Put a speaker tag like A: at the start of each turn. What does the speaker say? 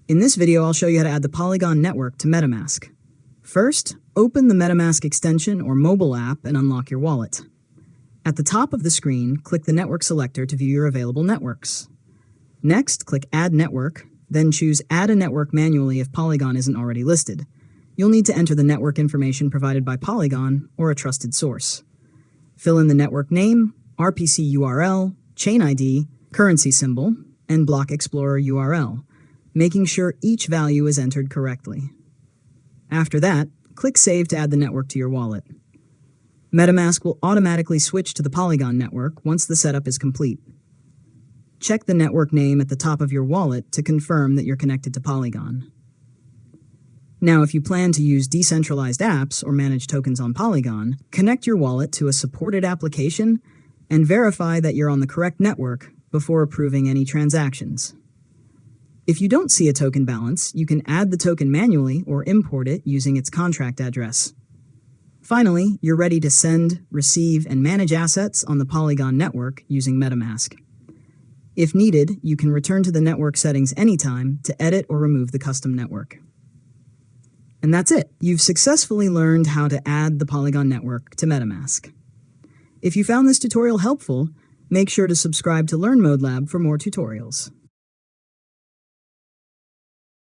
A: In this video, I'll show you how to add the Polygon network to MetaMask. First, open the MetaMask extension or mobile app and unlock your wallet. At the top of the screen, click the network selector to view your available networks. Next, click Add Network, then choose Add a Network manually if Polygon isn't already listed. You'll need to enter the network information provided by Polygon or a trusted source. Fill in the network name, RPC URL, chain ID, currency symbol, and block explorer URL, making sure each value is entered correctly. After that, click Save to add the network to your wallet. MetaMask will automatically switch to the Polygon network once the setup is complete. Check the network name at the top of your wallet to confirm that you're connected to Polygon. Now, if you plan to use decentralized apps or manage tokens on Polygon, connect your wallet to a supported application and verify that you're on the correct network before approving any transactions. If you don't see a token balance, you can add the token manually or import it using its contract address. Finally, you're ready to send, receive, and manage assets on the Polygon network using MetaMask. If needed, you can return to the network settings anytime to edit or remove the custom network. And that's it. You've successfully learned how to add the Polygon network to MetaMask. If you found this tutorial helpful, make sure to subscribe to Learn Mode Lab for more tutorials.